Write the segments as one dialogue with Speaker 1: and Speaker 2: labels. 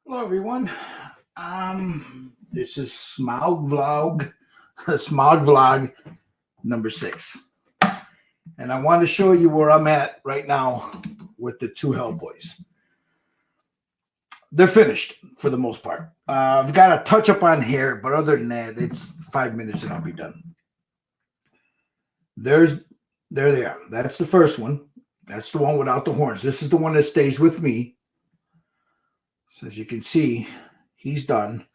Speaker 1: Hello, everyone. This is Smaug vlog, Smaug vlog number 6, and I want to show you where I'm at right now with the 2 hellboys. They're finished for the most part. I've got a touch up on hair, but other than that, it's 5 minutes and I'll be done. There they are. That's the first one. That's the one without the horns. This is the one that stays with me. So as you can see, he's done.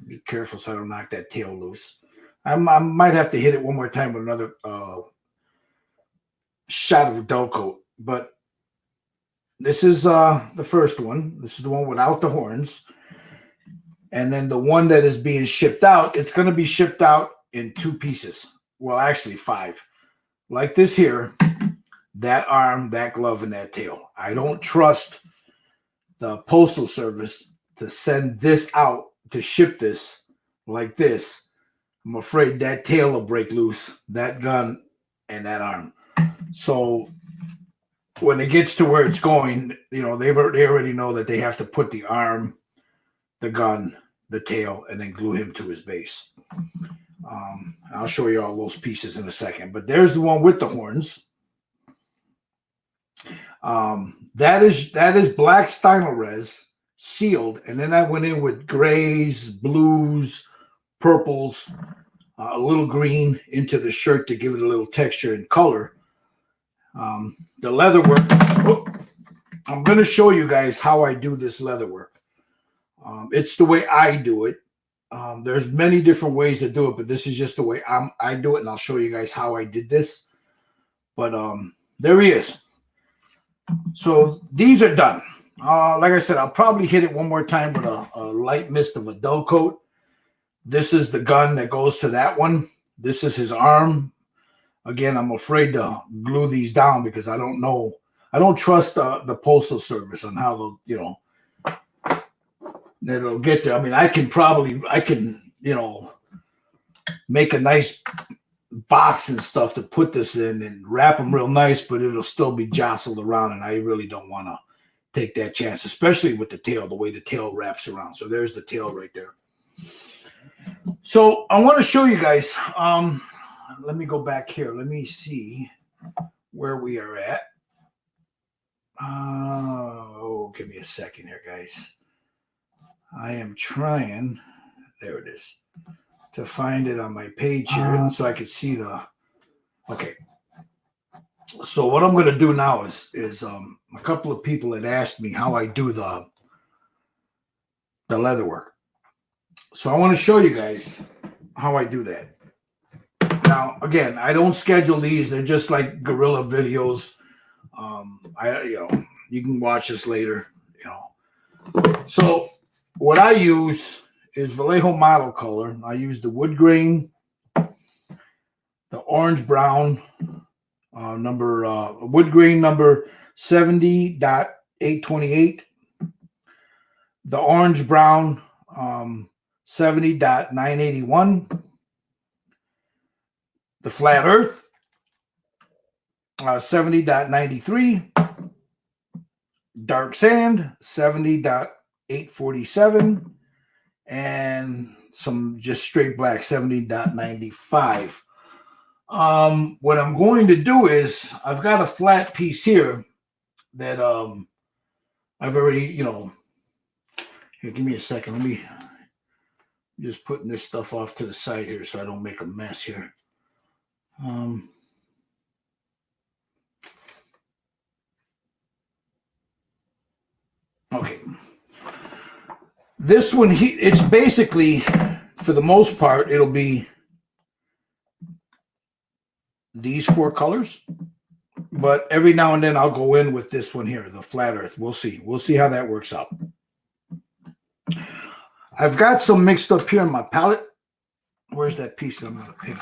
Speaker 1: Be careful so I don't knock that tail loose. I might have to hit it one more time with another shot of a dull coat. But this is the first one. This is the one without the horns. And then the one that is being shipped out, it's going to be shipped out in 2 pieces. Well, actually 5. Like this here, that arm, that glove, and that tail. I don't trust the Postal Service to send this out to ship this like this. I'm afraid that tail will break loose, that gun, and that arm. So when it gets to where it's going, you know, they already know that they have to put the arm, the gun, the tail, and then glue him to his base. I'll show you all those pieces in a second. But there's the one with the horns. That is black Stynylrez sealed, and then I went in with grays, blues, purples, a little green into the shirt to give it a little texture and color. The leather work. Oh, I'm going to show you guys how I do this leather work. It's the way I do it. There's many different ways to do it, but this is just the way I do it, and I'll show you guys how I did this. But there he is. So these are done. Like I said, I'll probably hit it one more time with a light mist of a dull coat. This is the gun that goes to that one. This is his arm. Again, I'm afraid to glue these down because I don't know. I don't trust the Postal Service on how they'll, you know, it'll get there. I mean, I can, you know, make a nice box and stuff to put this in and wrap them real nice, but it'll still be jostled around, and I really don't want to take that chance, especially with the tail, the way the tail wraps around. So there's the tail right there. So I want to show you guys. Let me go back here. Let me see where we are at. Oh, give me a second here, guys. I am trying. There it is. To find it on my page here so I could see the. Okay. So what I'm going to do now is a couple of people had asked me how I do the leather work. So I want to show you guys how I do that. Now, again, I don't schedule these. They're just like guerrilla videos. You can watch this later, you know. So what I use is Vallejo model color. I use the wood grain, the orange brown, wood grain number 70.828, the orange brown 70.981, the flat earth 70.93, dark sand 70.847, and some just straight black 70.95. What I'm going to do is I've got a flat piece here that I've already, you know, here, give me a second. Let me just putting this stuff off to the side here so I don't make a mess here. Okay. This one, it's basically, for the most part, it'll be these 4 colors. But every now and then I'll go in with this one here, the flat earth. We'll see. We'll see how that works out. I've got some mixed up here in my palette. Where's that piece that I'm going to paint?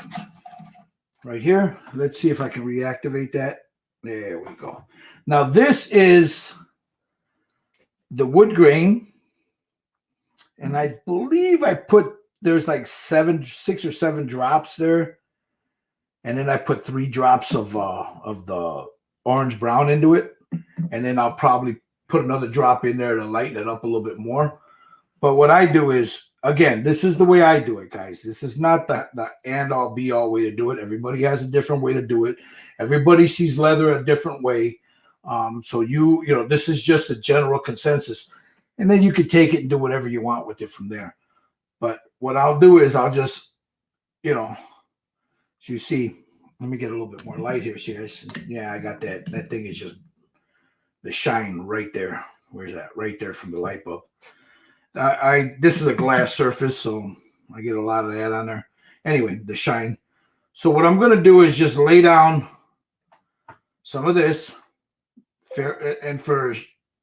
Speaker 1: Right here. Let's see if I can reactivate that. There we go. Now this is the wood grain. And I believe I put, there's like 6 or 7 drops there. And then I put 3 drops of the orange brown into it. And then I'll probably put another drop in there to lighten it up a little bit more. But what I do is, again, this is the way I do it, guys. This is not the end all be all way to do it. Everybody has a different way to do it. Everybody sees leather a different way. So you know, this is just a general consensus. And then you can take it and do whatever you want with it from there. But what I'll do is I'll just, you know, as you see, let me get a little bit more light here. See, yeah, I got that. That thing is just the shine right there. Where's that? Right there from the light bulb. This is a glass surface, so I get a lot of that on there. Anyway, the shine. So what I'm going to do is just lay down some of this. And for,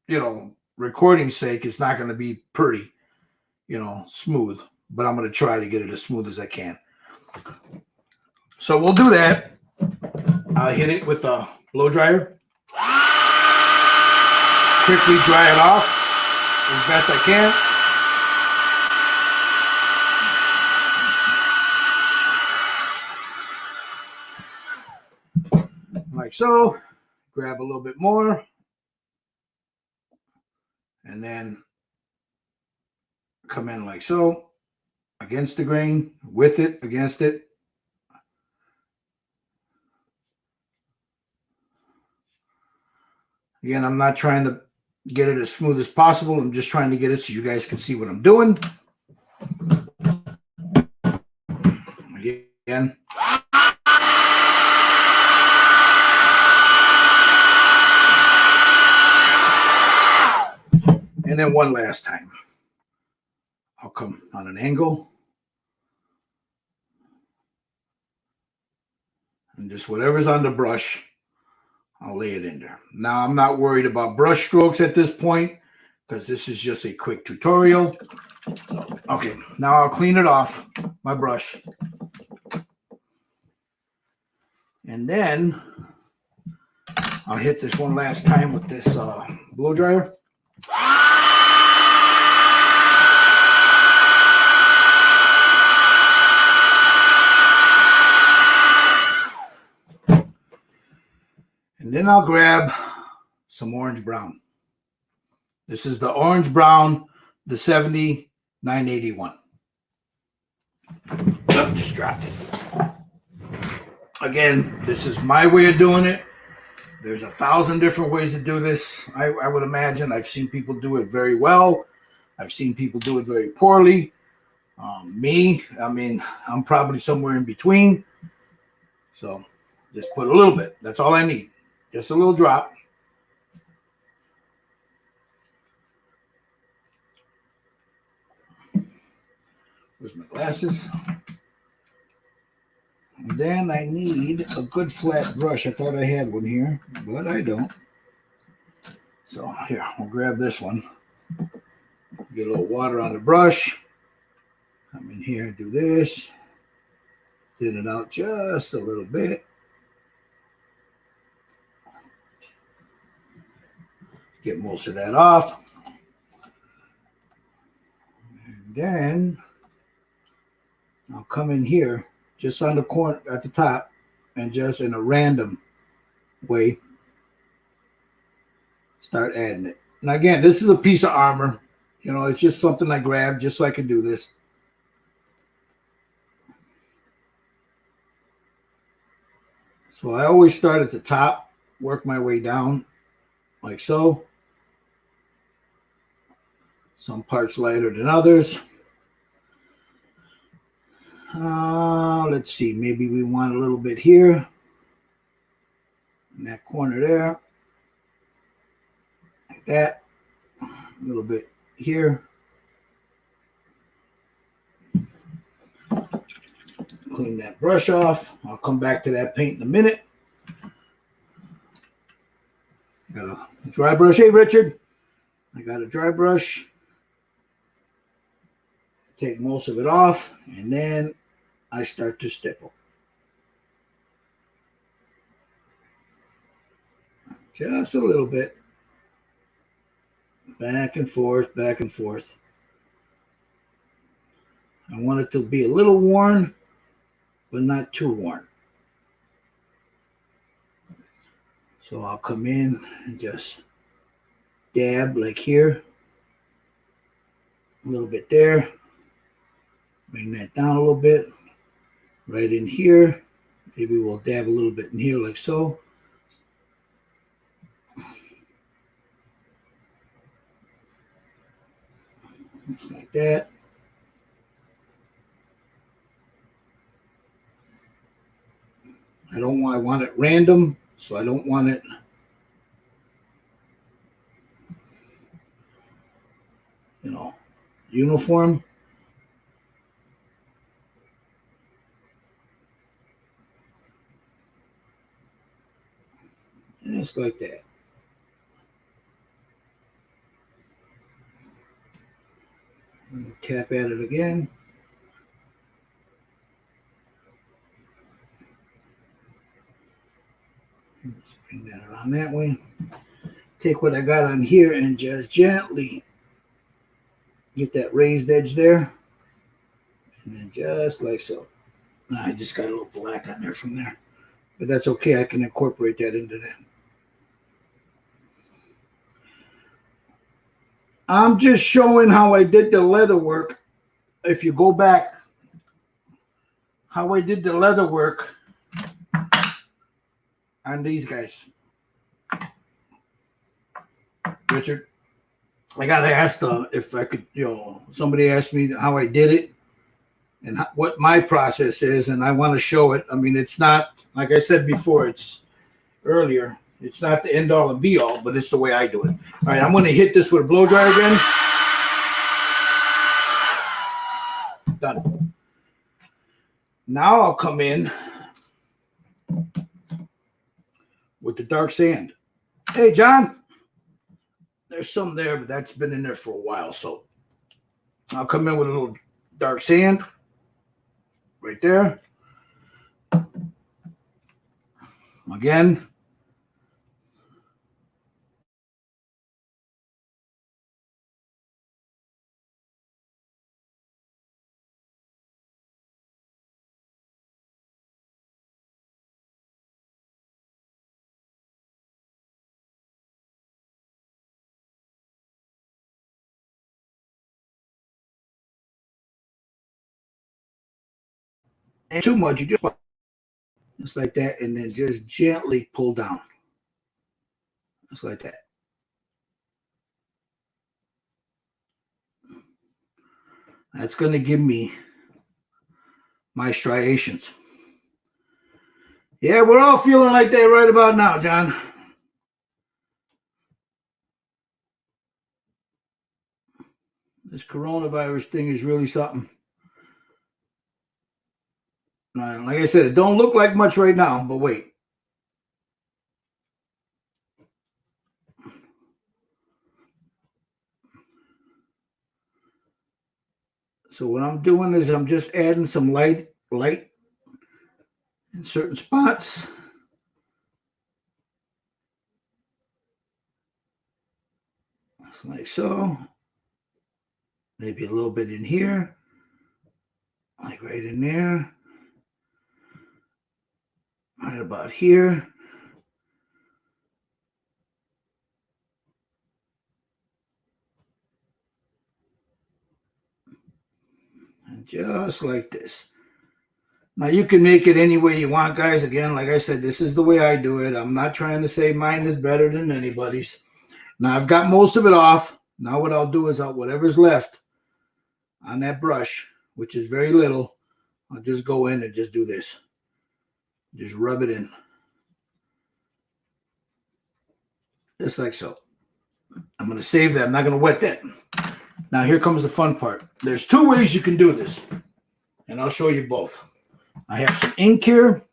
Speaker 1: you know, recording's sake, it's not going to be pretty, you know, smooth. But I'm going to try to get it as smooth as I can. So we'll do that. I'll hit it with a blow dryer. Quickly dry it off as best I can. Like so. Grab a little bit more. And then come in like so. Against the grain. With it. Against it. Again, I'm not trying to get it as smooth as possible. I'm just trying to get it so you guys can see what I'm doing. Again. And then one last time. I'll come on an angle. And just whatever's on the brush, I'll lay it in there. Now, I'm not worried about brush strokes at this point because this is just a quick tutorial. So, okay, now I'll clean it off, my brush. And then I'll hit this one last time with this blow dryer. And then I'll grab some orange brown. This is the orange brown, the 7981. Oh, just dropped it. Again, this is my way of doing it. There's 1,000 different ways to do this. I would imagine. I've seen people do it very well. I've seen people do it very poorly. I mean, I'm probably somewhere in between. So just put a little bit. That's all I need. Just a little drop. Where's my glasses? And then I need a good flat brush. I thought I had one here, but I don't. So here, we'll grab this one. Get a little water on the brush. Come in here and do this. Thin it out just a little bit. Get most of that off. And then I'll come in here just on the corner at the top and just in a random way start adding it. Now again, this is a piece of armor. You know, it's just something I grabbed just so I can do this. So I always start at the top, work my way down like so. Some parts lighter than others. Let's see, maybe we want a little bit here in that corner there, like that. A little bit here. Clean that brush off. I'll come back to that paint in a minute. Got a dry brush. Hey, Richard. I got a dry brush. Take most of it off, and then I start to stipple. Just a little bit. Back and forth, back and forth. I want it to be a little worn, but not too worn. So I'll come in and just dab like here, a little bit there, bring that down a little bit, right in here. Maybe we'll dab a little bit in here like so. Just like that. I want it random, so I don't want it uniform. Just like that. And tap at it again. Let's bring that around that way. Take what I got on here and just gently get that raised edge there. And then just like so. I just got a little black on there from there. But that's okay. I can incorporate that into that. I'm just showing how I did the leather work. If you go back, how I did the leather work on these guys. Richard, I got asked if I could, somebody asked me how I did it and what my process is, and I want to show it. I mean, it's not, like I said before, it's earlier. It's not the end all and be all, but it's the way I do it. All right, I'm going to hit this with a blow dryer again. Done. Now I'll come in with the dark sand. Hey, John. There's some there, but that's been in there for a while. So I'll come in with a little dark sand right there. Again. And too much, you just like that, and then just gently pull down. Just like that. That's going to give me my striations. Yeah, we're all feeling like that right about now, John. This coronavirus thing is really something. Like I said, it don't look like much right now, but wait. So what I'm doing is I'm just adding some light in certain spots. Like so. Maybe a little bit in here. Like right in there. Right about here. And just like this. Now you can make it any way you want, guys. Again, like I said, this is the way I do it. I'm not trying to say mine is better than anybody's. Now I've got most of it off. Now what I'll do is whatever's left on that brush, which is very little, I'll just go in and just do this. Just rub it in. Just like so. I'm going to save that. I'm not going to wet that. Now here comes the fun part. There's two ways you can do this, and I'll show you both. I have some ink here,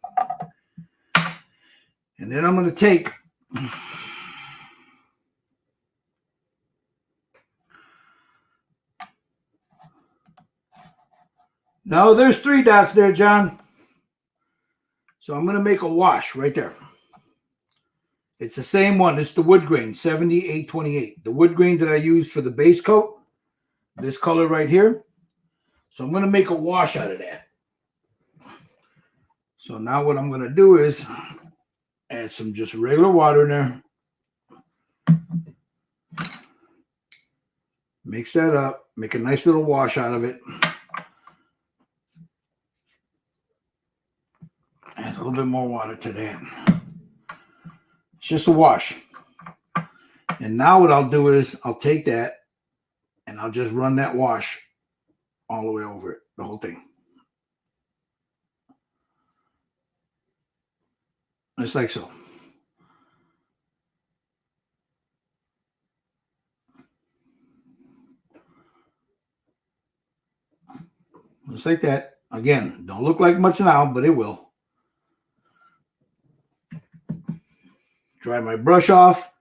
Speaker 1: and then I'm going to take no, there's 3 dots there, John. So I'm going to make a wash right there. It's the same one. It's the wood grain, 7828. The wood grain that I used for the base coat, this color right here. So I'm going to make a wash out of that. So now what I'm going to do is add Add some just regular water in there. Mix that up. Make a nice little wash out of it. Add a little bit more water to that. It's just a wash. And now what I'll do is I'll take that and I'll just run that wash all the way over it, the whole thing. Just like so. Just like that. Again, don't look like much now, but it will. Dry my brush off,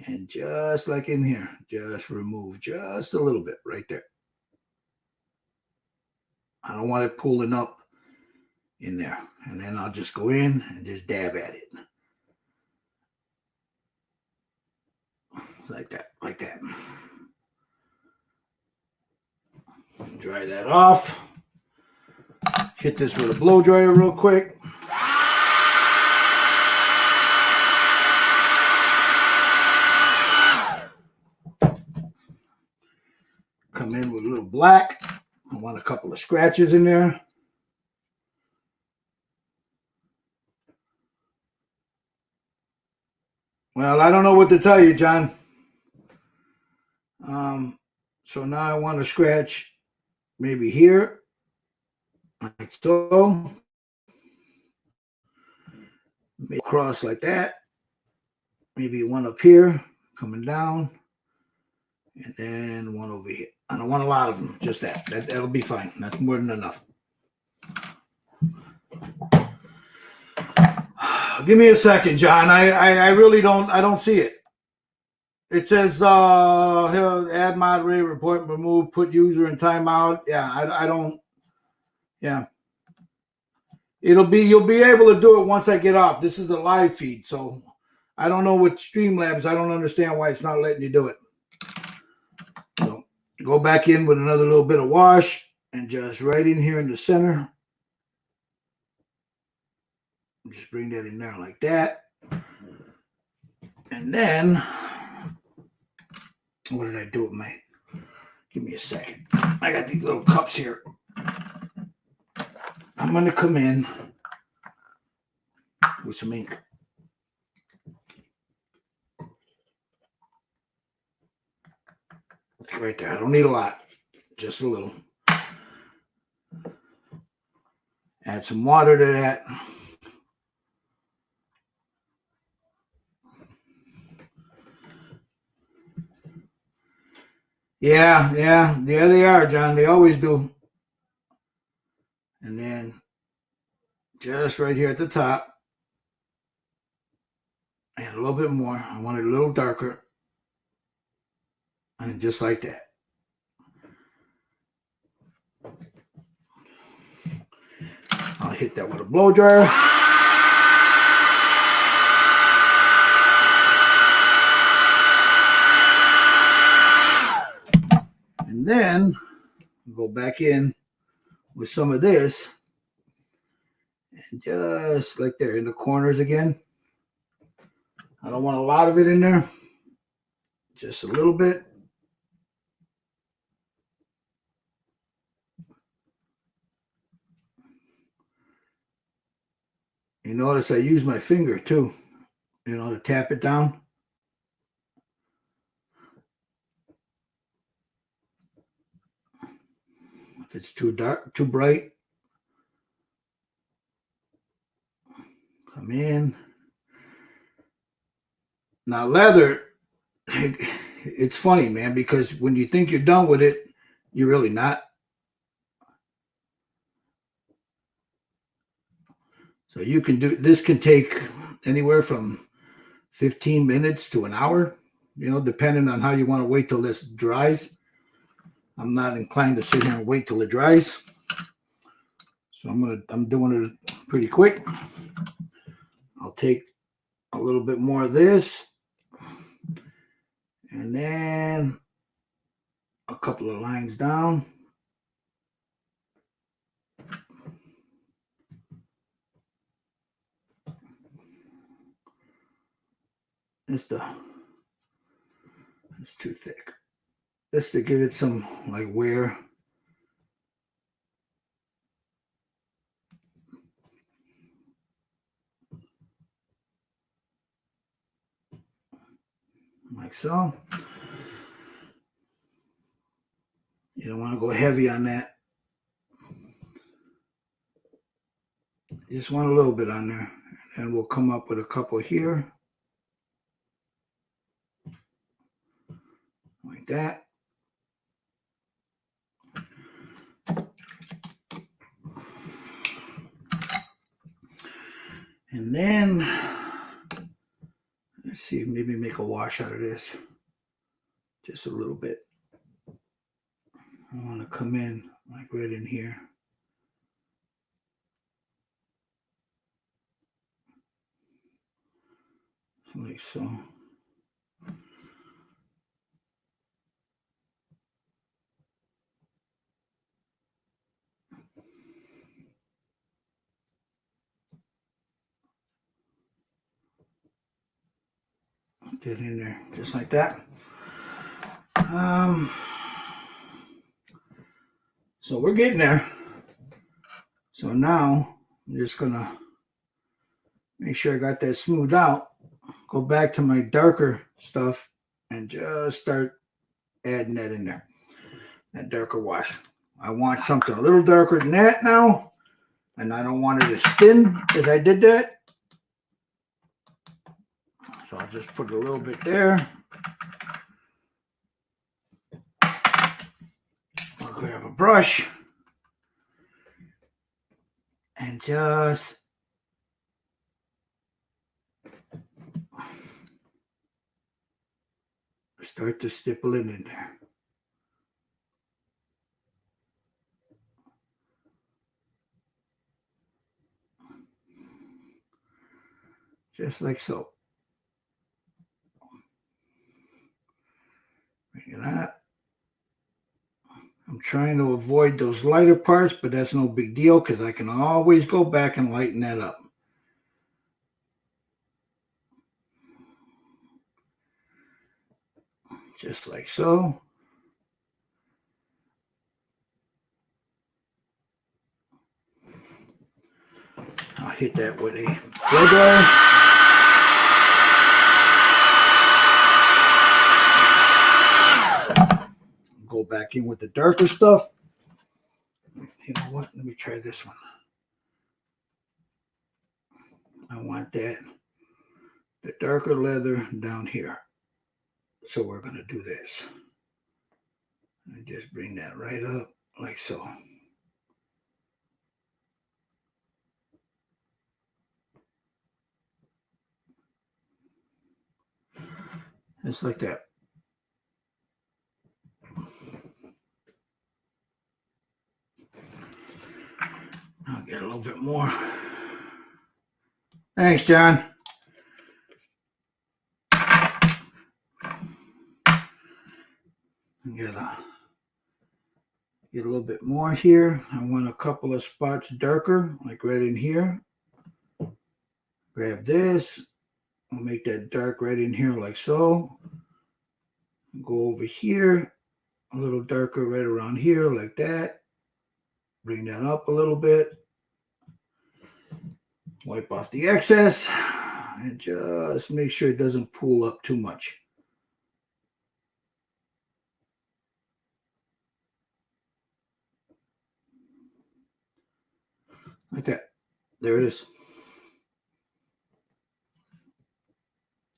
Speaker 1: and just like in here, just remove just a little bit right there. I don't want it pooling up in there. And then I'll just go in and just dab at it. It's like that, like that. Dry that off. Hit this with a blow dryer real quick. Come in with a little black. I want a couple of scratches in there. Well, I don't know what to tell you, John. So now I want to scratch maybe here, like so. Maybe across like that. Maybe one up here, coming down. And then one over here. I don't want a lot of them, just that. That'll be fine. That's more than enough. Give me a second, John. I really don't see it. It says add moderate, report, remove, put user in timeout. Yeah, I don't. Yeah. You'll be able to do it once I get off. This is a live feed, so I don't know with Streamlabs. I don't understand why it's not letting you do it. So go back in with another little bit of wash and just right in here in the center. Just bring that in there like that. And then, what did I do with my, give me a second. I got these little cups here. I'm going to come in with some ink. Right there. I don't need a lot, just a little. Add some water to that. Yeah, they are, John. They always do. And then just right here at the top, add a little bit more. I want it a little darker. And just like that. I'll hit that with a blow dryer. And then go back in with some of this. And just like there in the corners again. I don't want a lot of it in there. Just a little bit. You notice I use my finger too, to tap it down. If it's too dark, too bright, come in. Now leather, it's funny, man, because when you think you're done with it, you're really not. So you can do, this can take anywhere from 15 minutes to an hour, depending on how you want to wait till this dries. I'm not inclined to sit here and wait till it dries. So I'm doing it pretty quick. I'll take a little bit more of this. And then a couple of lines down. it's too thick. Just to give it some like wear. Like so. You don't want to go heavy on that. You just want a little bit on there. And we'll come up with a couple here. Like that. And then, let's see, maybe make a wash out of this. Just a little bit. I want to come in like right in here. Like so. Get in there just like that. So we're getting there. So now I'm just gonna make sure I got that smoothed out. Go back to my darker stuff and just start adding that in there. That darker wash. I want something a little darker than that now. And I don't want it as thin as I did that. So I'll just put a little bit there. I'll grab a brush and just start to stipple it in there. Just like so. Bring it out. I'm trying to avoid those lighter parts, but that's no big deal because I can always go back and lighten that up. Just like so. I'll hit that with a blow dryer. Go back in with the darker stuff. You know what? Let me try this one. I want that, the darker leather down here. So we're going to do this. And just bring that right up like so. Just like that. I'll get a little bit more. Thanks, John. Get a little bit more here. I want a couple of spots darker, like right in here. Grab this. I'll make that dark right in here like so. Go over here. A little darker right around here like that. Bring that up a little bit. Wipe off the excess. And just make sure it doesn't pool up too much. Like that. There it is.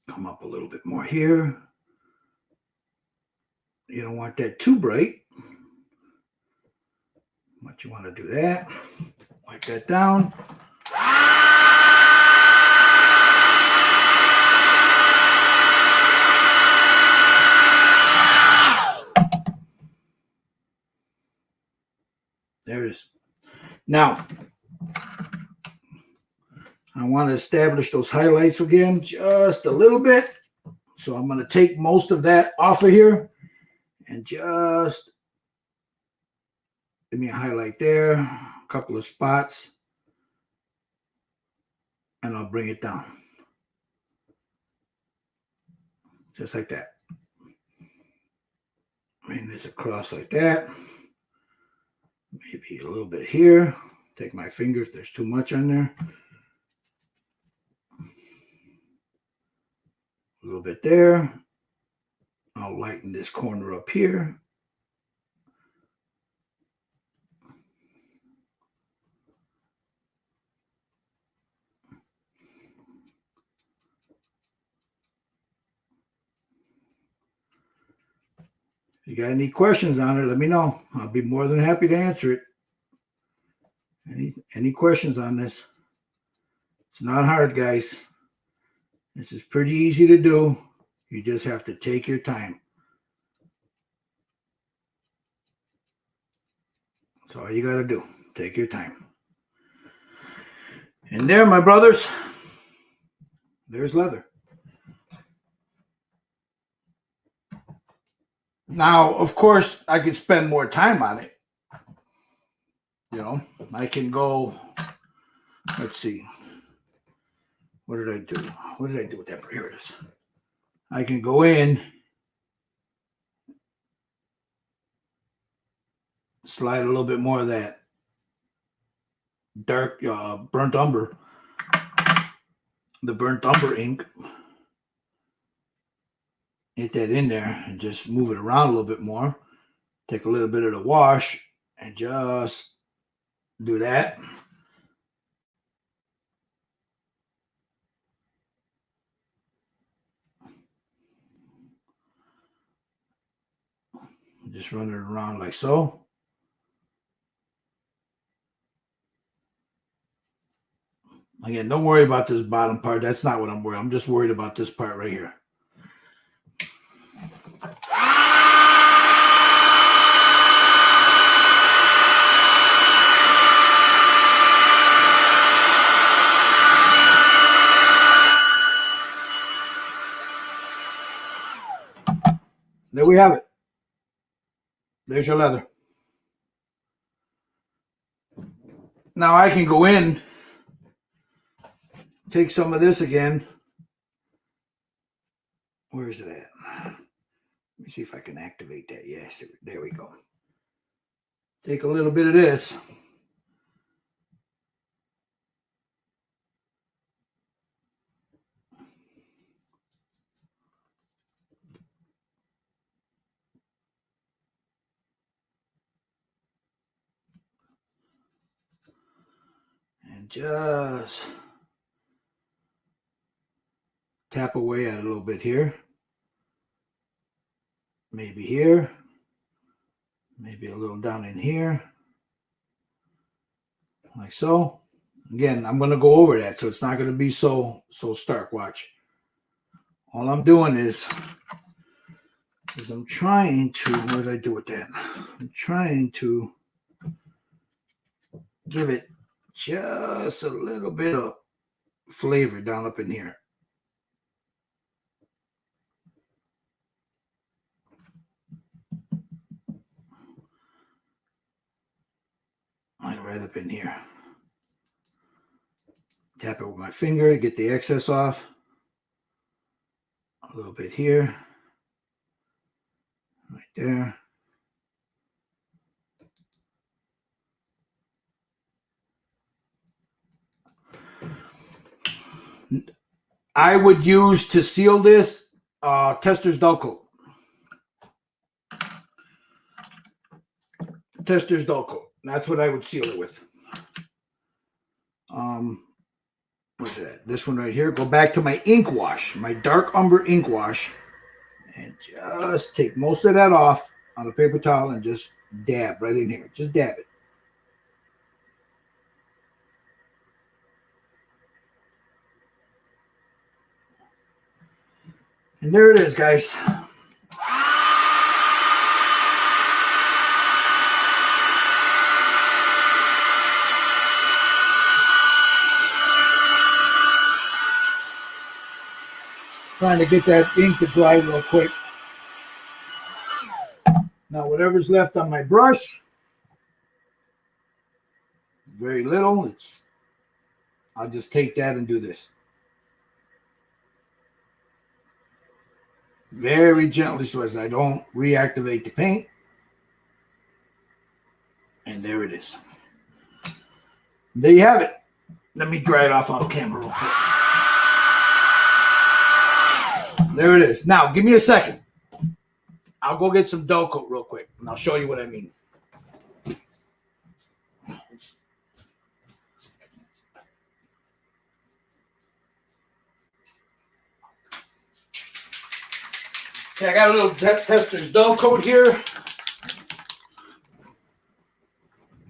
Speaker 1: Come up a little bit more here. You don't want that too bright. But you want to do that. Wipe that down. There it is. Now, I want to establish those highlights again just a little bit. So I'm going to take most of that off of here and just give me a highlight there, a couple of spots, and I'll bring it down. just like that. Bring this across like that. Maybe a little bit here. Take my finger if there's too much on there. A little bit there. I'll lighten this corner up here. If you got any questions on it, let me know. I'll be more than happy to answer it. Any questions on this? It's not hard, guys. This is pretty easy to do. You just have to take your time. That's all you got to do. Take your time. And there, my brothers, there's leather. Now, of course, I could spend more time on it. You know, I can go, let's see. What did I do? What did I do with that? Here it is. I can go in, slide a little bit more of that dark burnt umber, the burnt umber ink. Get that in there and just move it around a little bit more. Take a little bit of the wash and just do that. Just run it around like so. Again, don't worry about this bottom part. That's not what I'm worried. I'm just worried about this part right here. There we have it. There's your leather. Now I can go in, take some of this again. Where is it at? Let me see if I can activate that. Yes, there we go. Take a little bit of this. And just tap away at it a little bit here. Maybe here. Maybe a little down in here. Like so. Again, I'm going to go over that, so it's not going to be so stark. Watch. All I'm doing is I'm trying to, what did I do with that? I'm trying to give it just a little bit of flavor down up in here. Like right up in here. Tap it with my finger, get the excess off. A little bit here. Right there. I would use to seal this Tester's dull coat. Tester's dull coat. That's what I would seal it with. What's that? This one right here. Go back to my ink wash, my dark umber ink wash, and just take most of that off on a paper towel and just dab right in here. Just dab it. And there it is, guys. Trying to get that ink to dry real quick. Now, whatever's left on my brush, very little. I'll just take that and do this. very gently so as I don't reactivate the paint. And there it is. There you have it. Let me dry it off camera real quick. There it is. Now, give me a second. I'll go get some dull coat real quick, and I'll show you what I mean. Okay, I got a little Tester's dull coat here.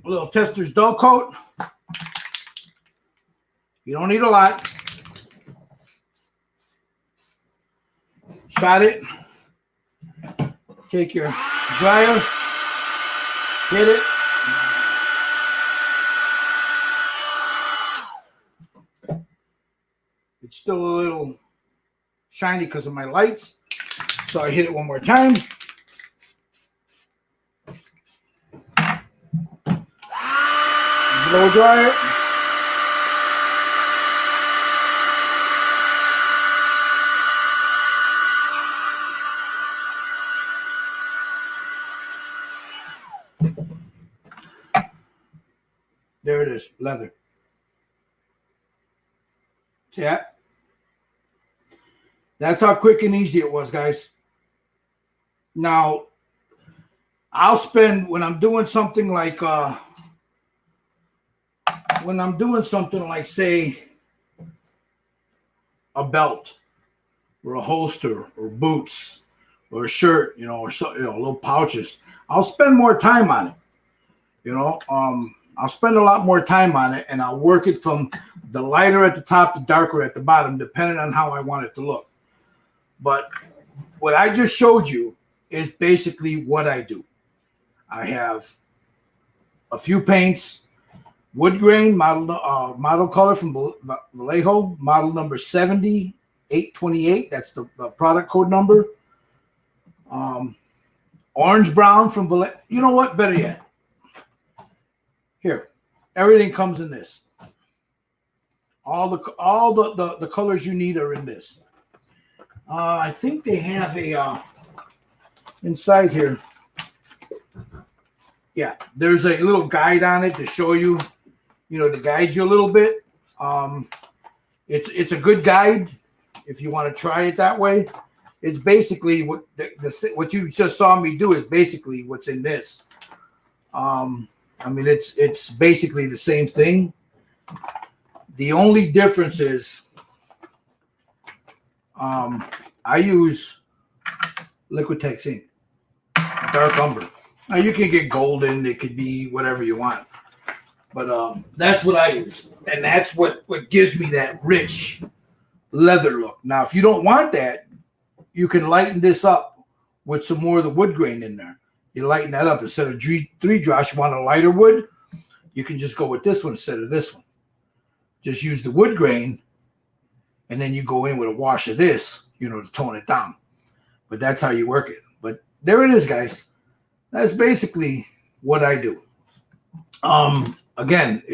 Speaker 1: A little Tester's dull coat. You don't need a lot. Shot it. Take your dryer. Hit it. It's still a little shiny because of my lights. So I hit it one more time. Blow dry it. There it is, leather. Yeah. That's how quick and easy it was, guys. Now, I'll spend, when I'm doing something like, say, a belt or a holster or boots or a shirt, or so, little pouches, I'll spend more time on it. I'll spend a lot more time on it, and I'll work it from the lighter at the top to darker at the bottom, depending on how I want it to look. But what I just showed you is basically what I do. I have a few paints, wood grain, model color from Vallejo, model number 70828. That's the product code number. Orange brown from Vallejo. You know what? Better yet. Here, everything comes in this. All the colors you need are in this. I think they have a inside here. Yeah, there's a little guide on it to show you, to guide you a little bit. It's a good guide if you want to try it that way. It's basically what what you just saw me do is basically what's in this. It's basically the same thing. The only difference is I use Liquitex ink, dark umber. Now you can get golden, it could be whatever you want. But that's what I use. And that's what gives me that rich leather look. Now, if you don't want that, you can lighten this up with some more of the wood grain in there. You lighten that up. Instead of 3-dross, you want a lighter wood, you can just go with this one instead of this one. Just use the wood grain, and then you go in with a wash of this, to tone it down. But that's how you work it. But there it is, guys. That's basically what I do. Again,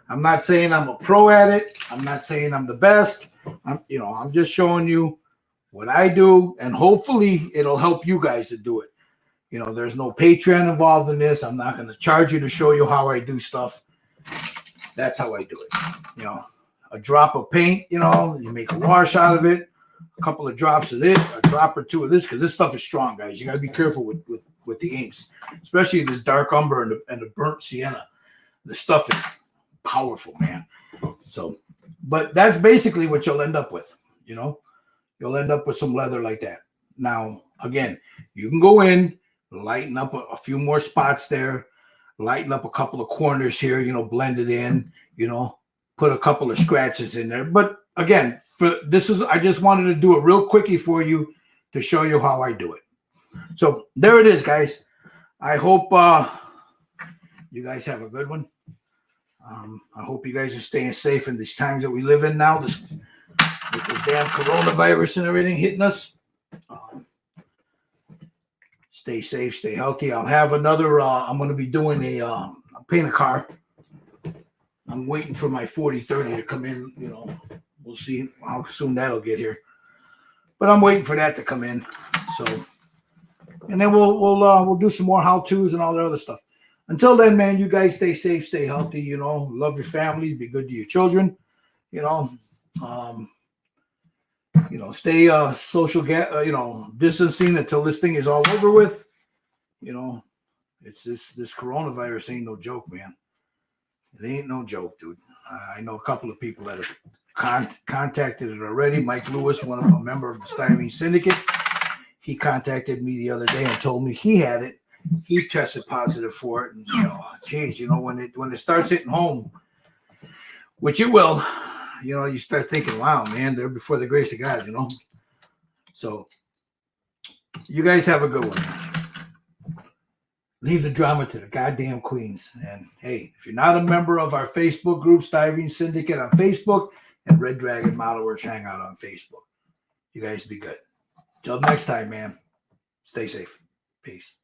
Speaker 1: I'm not saying I'm a pro at it. I'm not saying I'm the best. I'm just showing you what I do, and hopefully it'll help you guys to do it. There's no Patreon involved in this. I'm not going to charge you to show you how I do stuff. That's how I do it. A drop of paint, you make a wash out of it, a couple of drops of this, a drop or two of this, because this stuff is strong, guys. You got to be careful with the inks, especially this dark umber and the burnt sienna. The stuff is powerful, man. So, but that's basically what you'll end up with. You'll end up with some leather like that. Now, again, you can go in, lighten up a few more spots there, lighten up a couple of corners here, blend it in, put a couple of scratches in there. But again, I just wanted to do it real quickie for you to show you how I do it. So there it is, guys. I hope you guys have a good one. I hope you guys are staying safe in these times that we live in now, with this damn coronavirus and everything hitting us. Stay safe, stay healthy. I'll have another, I'm going to be doing I'll paint a car. I'm waiting for my 4030 to come in, we'll see how soon that'll get here. But I'm waiting for that to come in. So, and then we'll do some more how-tos and all that other stuff. Until then, man, you guys stay safe, stay healthy. You know, love your families, be good to your children. You know, um, stay social, distancing until this thing is all over with. You know, it's this coronavirus ain't no joke, man. It ain't no joke, dude. I know a couple of people that have contacted it already. Mike Lewis, a member of the Styrene Syndicate, he contacted me the other day and told me he had it. He tested positive for it, and geez, when it starts hitting home, which it will, you start thinking, wow, man, they're before the grace of God, So, you guys have a good one. Leave the drama to the goddamn queens. And hey, if you're not a member of our Facebook group, Styrene Syndicate on Facebook, and Red Dragon Model Works Hangout on Facebook, you guys be good. Till next time, man. Stay safe. Peace.